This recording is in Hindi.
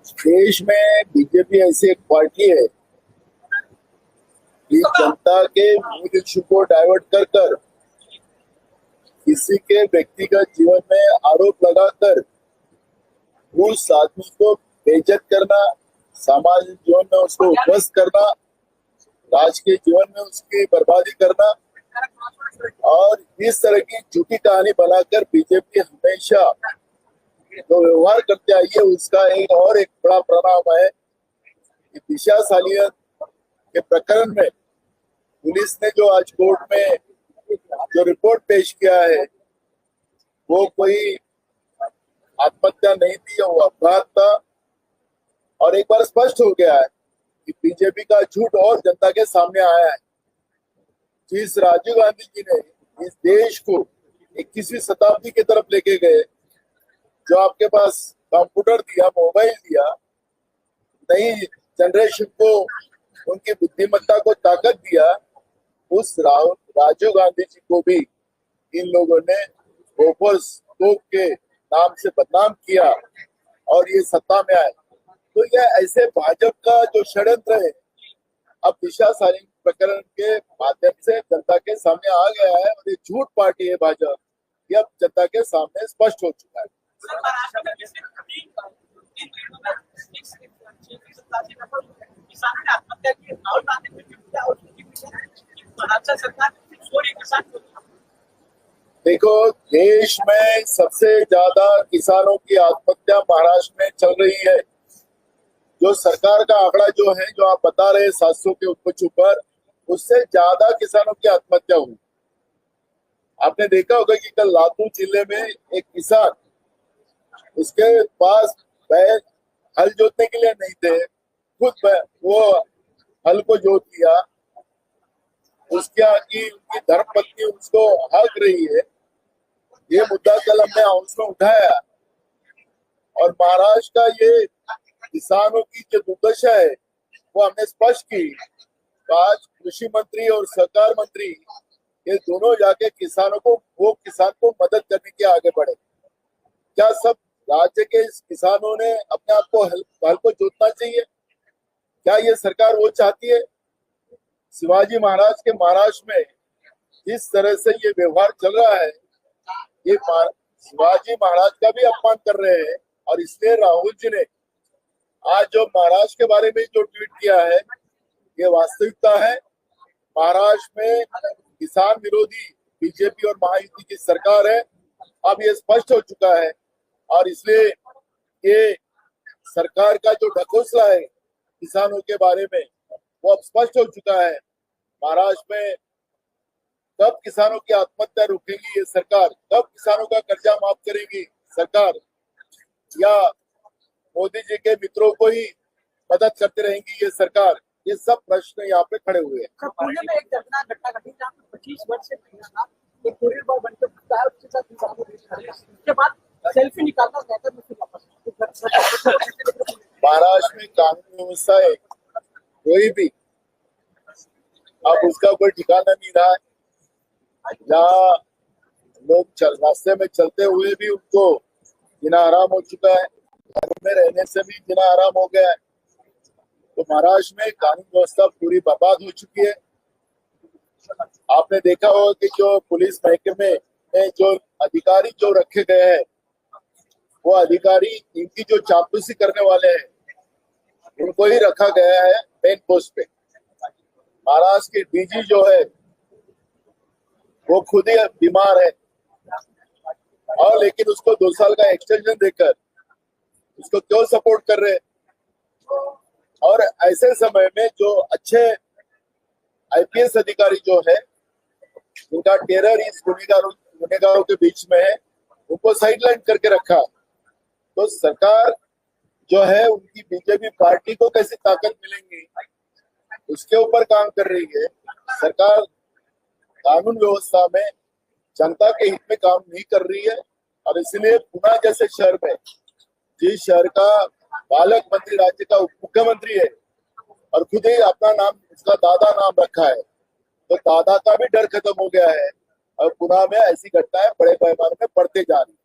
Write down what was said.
देश में बीजेपी ऐसी एक पार्टी है कि जनता के मूल इश्यू को डाइवर्ट कर कर किसी के व्यक्तिगत जीवन में आरोप लगाकर उस आदमी को बेइज्जत करना, सामाजिक जीवन में उसको उध्वस्त करना, राजकीय जीवन में उसकी बर्बादी करना और इस तरह की झूठी कहानी बनाकर बीजेपी हमेशा जो व्यवहार करते आई है उसका एक बड़ा परिणाम है कि दिशा सालियन के प्रकरण में पुलिस ने जो आज कोर्ट में जो रिपोर्ट पेश किया है वो कोई आत्महत्या नहीं थी, वो अपराध था। और एक बार स्पष्ट हो गया है कि बीजेपी का झूठ और जनता के सामने आया है। जिस राजीव गांधी जी ने इस देश को 21वीं शताब्दी की तरफ लेके गए, जो आपके पास कंप्यूटर दिया, मोबाइल दिया, नई जनरेशन को उनकी बुद्धिमत्ता को ताकत दिया, उस राजीव गांधी जी को भी इन लोगों ने बोफोर्स तोप के नाम से बदनाम किया और ये सत्ता में आए। तो ये ऐसे भाजपा का जो षड्यंत्र है अब दिशा सालिन प्रकरण के माध्यम से जनता के सामने आ गया है और ये झूठ पार्टी है भाजपा, ये अब जनता के सामने स्पष्ट हो चुका है। देखो, देश में सबसे ज्यादा किसानों की आत्महत्या महाराष्ट्र में चल रही है। जो सरकार का आंकड़ा जो है, जो आप बता रहे हैं 700 के ऊपर, उससे ज्यादा किसानों की आत्महत्या हुई। आपने देखा होगा कि कल लातूर जिले में एक किसान, उसके पास बैल हल जोतने के लिए नहीं थे, खुद वो हल को जोत लिया। उसके आगे उनकी धर्मपत्नी उसको हक रही है। ये मुद्दा कल हमने हाउस में उठाया और महाराष्ट्र का ये किसानों की जो दुर्दशा है वो हमने स्पष्ट की। तो आज कृषि मंत्री और सहकार मंत्री ये दोनों जाके किसानों को, वो किसान को मदद करने के आगे बढ़े। क्या सब राज्य के किसानों ने अपने आप को हल को जोतना चाहिए? क्या ये सरकार वो चाहती है? शिवाजी महाराज के महाराष्ट्र में जिस तरह से ये व्यवहार चल रहा है, ये शिवाजी महाराज का भी अपमान कर रहे हैं। और इसलिए राहुल जी ने आज जो महाराष्ट्र के बारे में जो ट्वीट किया है, ये वास्तविकता है। महाराष्ट्र में किसान विरोधी बीजेपी और महायुति की सरकार है, अब ये स्पष्ट हो चुका है। और इसलिए ये सरकार का जो ढकोसला है किसानों के बारे में वो अब स्पष्ट हो चुका है। महाराष्ट्र में कब किसानों की आत्महत्या रोकेगी ये सरकार? कब किसानों का कर्जा माफ करेगी सरकार? या मोदी जी के मित्रों को ही मदद करते रहेंगी ये सरकार? ये सब प्रश्न यहाँ पे खड़े हुए हैं। पुणे में एक घटना घटी जहाँ 25 वर्ष से महिला था, तो कुरियर बॉय बनकर घुसता है, उसके साथ उसके बाद सेल्फी निकालना कहकर मुझे वापस। महाराष्ट्र में कानून व्यवस्था है, कोई भी अब उसका कोई ठिकाना नहीं रहा है। जहाँ लोग रास्ते में चलते हुए भी उनको जीना आराम हो चुका है, घर में रहने से भी जीना आराम हो गया है। तो महाराष्ट्र में कानून व्यवस्था पूरी बर्बाद हो चुकी है। आपने देखा होगा कि जो पुलिस महकमे में जो अधिकारी जो रखे गए हैं, वो अधिकारी इनकी जो चापलूसी करने वाले हैं उनको ही रखा गया है मेन पोस्ट पे। महाराष्ट्र की डीजी जो है वो खुद ही बीमार है और लेकिन उसको 2 साल का एक्सटेंशन देकर उसको क्यों सपोर्ट कर रहे हैं? और ऐसे समय में जो अच्छे आईपीएस अधिकारी जो है, उनका टेरर इस गुनेगारों के बीच में है, उनको साइडलाइन करके रखा। तो सरकार जो है उनकी बीजेपी पार्टी को कैसी ताकत मिलेंगी, उसके ऊपर काम कर रही है। सरकार कानून व्यवस्था में जनता के हित में काम नहीं कर रही है और इसलिए पुणे जैसे शहर में, जिस शहर का पालक मंत्री राज्य का उप मुख्यमंत्री है और खुद ही अपना नाम, उसका दादा नाम रखा है, तो दादा का भी डर खत्म हो गया है और पुणे में ऐसी घटनाएं बड़े पैमाने में बढ़ते जा रही है।